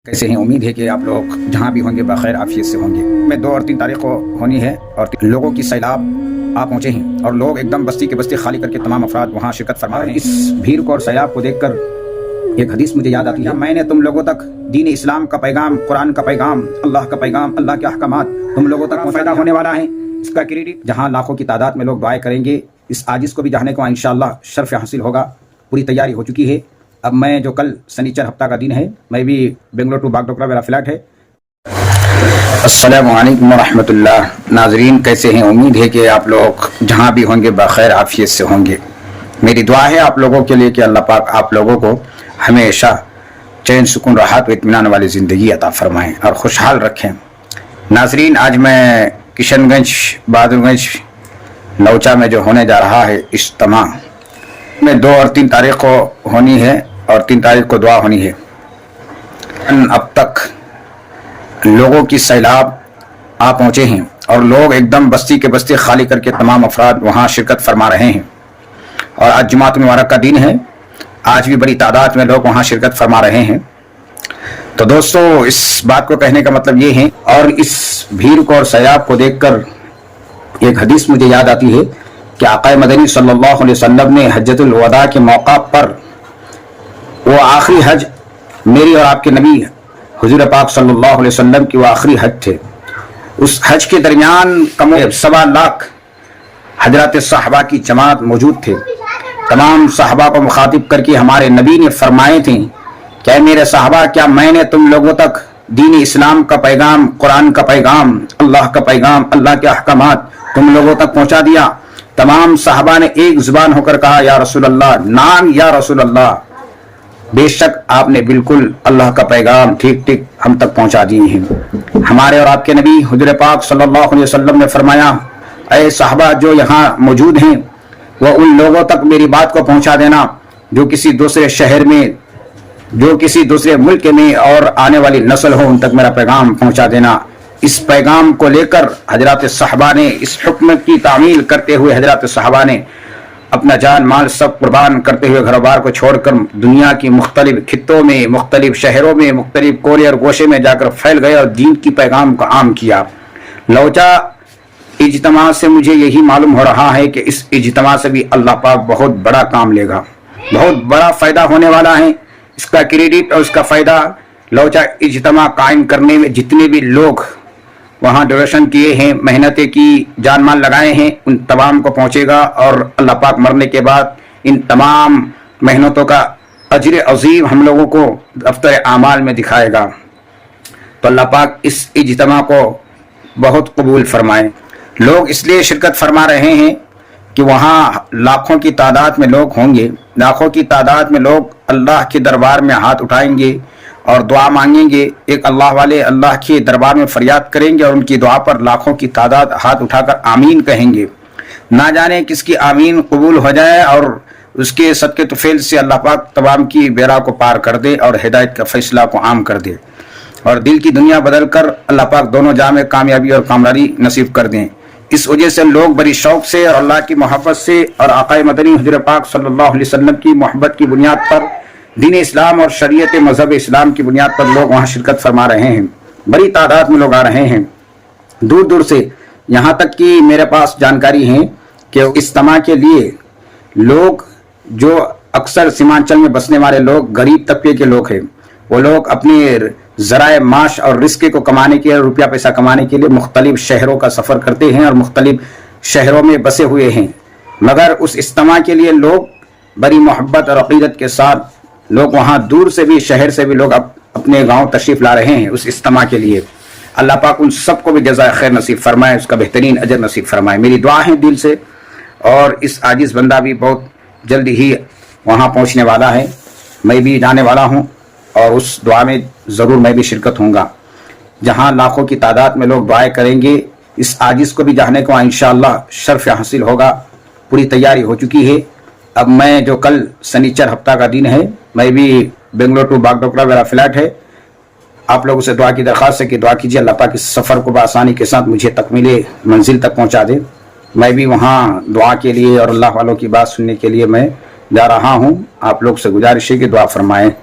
कैसे हैं। उम्मीद है कि आप लोग जहाँ भी होंगे बखैर आफियत से होंगे। मैं 2 और 3 तारीख को होनी है और लोगों की सैलाब आ पहुँचे हैं और लोग एकदम बस्ती के बस्ती खाली करके तमाम अफराद वहाँ शिरकत फरमा रहे हैं। इस भीड़ को और सैलाब को देखकर एक हदीस मुझे याद आती है, मैंने तुम लोगों तक दीन इस्लाम का पैगाम, कुरान का पैगाम, अल्लाह का पैगाम, अल्लाह के अहकामात तुम लोगों तक पैदा होने वाला है। इसका क्रेडिट जहाँ लाखों की तादाद में लोग दुआएं करेंगे, इस आजिज़ को भी जाने को इंशाअल्लाह शर्फ हासिल होगा। पूरी तैयारी हो चुकी है। अब मैं जो कल शनिचर हफ्ता का दिन है, मैं भी बेंगलोर टू बागडोगरा मेरा फ्लैट है। अस्सलामु अलैकुम रहमतुल्लाह। नाजरीन कैसे हैं। उम्मीद है कि आप लोग जहाँ भी होंगे बखैर आफियत से होंगे। मेरी दुआ है आप लोगों के लिए कि अल्लाह पाक आप लोगों को हमेशा चैन सुकून राहत व इत्मीनान वाली ज़िंदगी अता फरमाएँ और खुशहाल रखें। नाजरीन आज मैं किशनगंज बहादुरगंज नौचा में जो होने जा रहा है इज्तिमा में 2 और 3 तारीख को होनी है और 3 तारीख को दुआ होनी है। अब तक लोगों की सैलाब आ पहुँचे हैं और लोग एकदम बस्ती के बस्ती खाली करके तमाम अफराद वहाँ शिरकत फरमा रहे हैं और आज जुमात मुबारक का दिन है। आज भी बड़ी तादाद में लोग वहाँ शिरकत फरमा रहे हैं। तो दोस्तों इस बात को कहने का मतलब ये है और इस भीड़ को और सैलाब को देखकर एक हदीस मुझे याद आती है कि आक़ा मदनी सल्लल्लाहु अलैहि वसल्लम ने हज्जतुल वदा के मौका पर, वो आखिरी हज मेरी और आपके नबी हुजूर पाक सल्लल्लाहु अलैहि वसल्लम की वो आखिरी हज थे। उस हज के दरमियान कम 1.25 लाख हजरत सहाबा की जमात मौजूद थे। तमाम सहाबा को मुखातिब करके हमारे नबी ने फरमाए थे, क्या मेरे सहाबा, क्या मैंने तुम लोगों तक दीन इस्लाम का पैगाम, कुरान का पैगाम, अल्लाह का पैगाम, अल्लाह के अहकामात तुम लोगों तक पहुंचा दिया। तमाम सहाबा ने एक जुबान होकर कहा, या रसूल अल्लाह, नाम या रसूल अल्लाह, बेशक आपने बिल्कुल अल्लाह का पैगाम ठीक ठीक हम तक पहुंचा दिए हैं। हमारे और आपके नबी हुजूर पाक सल्लल्लाहु अलैहि वसल्लम ने फरमाया, ऐ सहाबा जो यहाँ मौजूद हैं वो उन लोगों तक मेरी बात को पहुंचा देना जो किसी दूसरे शहर में, जो किसी दूसरे मुल्क में और आने वाली नस्ल हो, उन तक मेरा पैगाम पहुंचा देना। इस पैगाम को लेकर हजरत सहाबा ने, इस हुक्म की तामील करते हुए हजरत सहाबा ने अपना जान माल सब कुर्बान करते हुए घर बार को छोड़कर दुनिया की मुख्तलिफ खित्तों में, मुख्तलिफ शहरों में, मुख्तलिफ कोने और गोशे में जाकर फैल गए और दीन की पैगाम को आम किया। लौचा इज्तिमा से मुझे यही मालूम हो रहा है कि इस इज्तिमा से भी अल्लाह पाक बहुत बड़ा काम लेगा, बहुत बड़ा फ़ायदा होने वाला है। इसका क्रेडिट और इसका फ़ायदा लौचा इज्तिमा कायम करने में जितने भी लोग वहाँ डोनेशन किए हैं, मेहनतें की, जान माल लगाए हैं, उन तमाम को पहुँचेगा और अल्लाह पाक मरने के बाद इन तमाम मेहनतों का अजर अजीम हम लोगों को दफ्तर आमाल में दिखाएगा। तो अल्लाह पाक इस इज्तिमा को बहुत कबूल फरमाए। लोग इसलिए शिरकत फरमा रहे हैं कि वहाँ लाखों की तादाद में लोग होंगे, लाखों की तादाद में लोग अल्लाह के दरबार में हाथ उठाएंगे और दुआ मांगेंगे। एक अल्लाह वाले अल्लाह के दरबार में फरियाद करेंगे और उनकी दुआ पर लाखों की तादाद हाथ उठाकर आमीन कहेंगे। ना जाने किसकी आमीन कबूल हो जाए और उसके सदके तुफैल से अल्लाह पाक तमाम की बेड़ा को पार कर दे और हिदायत का फैसला को आम कर दे और दिल की दुनिया बदल कर अल्लाह पाक दोनों जहाँ में कामयाबी और कामरानी नसीब कर दें। इस वजह से लोग बड़ी शौक से और अल्लाह की मोहब्बत से और आक़ा मदनी हुजूर पाक सल्लल्लाहु अलैहि वसल्लम की मोहब्बत की बुनियाद पर, दीन इस्लाम और शरीयत मज़हब इस्लाम की बुनियाद पर लोग वहाँ शिरकत फरमा रहे हैं। बड़ी तादाद में लोग आ रहे हैं दूर दूर से। यहाँ तक कि मेरे पास जानकारी है कि इज्तिमा के लिए लोग जो अक्सर सीमांचल में बसने वाले लोग, गरीब तबके के लोग हैं, वो लोग अपने ज़राए माश और रिस्क को कमाने के लिए, रुपया पैसा कमाने के लिए मुख्तलिफ शहरों का सफ़र करते हैं और मुख्तलिफ शहरों में बसे हुए हैं। मगर उस इज्तिमा के लिए लोग बड़ी मोहब्बत और अक़ीदत के साथ लोग वहाँ दूर से भी, शहर से भी लोग अपने गांव तशरीफ़ ला रहे हैं उस इज्तिमा के लिए। अल्लाह पाक उन सबको भी जज़ाए खैर नसीब फरमाए, उसका बेहतरीन अजर नसीब फरमाए। मेरी दुआ है दिल से और इस आजिज़ बंदा भी बहुत जल्दी ही वहाँ पहुँचने वाला है। मैं भी जाने वाला हूँ और उस दुआ में ज़रूर मैं भी शिरकत होऊंगा। जहाँ लाखों की तादाद में लोग दुआएं करेंगे, इस आजिज़ को भी जाने को इंशाअल्लाह शर्फ हासिल होगा। पूरी तैयारी हो चुकी है। अब मैं जो कल शनिचर हफ्ता का दिन है, मैं भी बेंगलोर टू बागडोगरा मेरा फ्लैट है। आप लोगों से दुआ की दरख्वास्त है कि दुआ कीजिए अल्लाह पाक इस सफ़र को बआसानी के साथ मुझे तकमीले मंजिल तक पहुँचा दे। मैं भी वहाँ दुआ के लिए और अल्लाह वालों की बात सुनने के लिए मैं जा रहा हूँ। आप लोग से गुजारिश है कि दुआ फरमाएँ।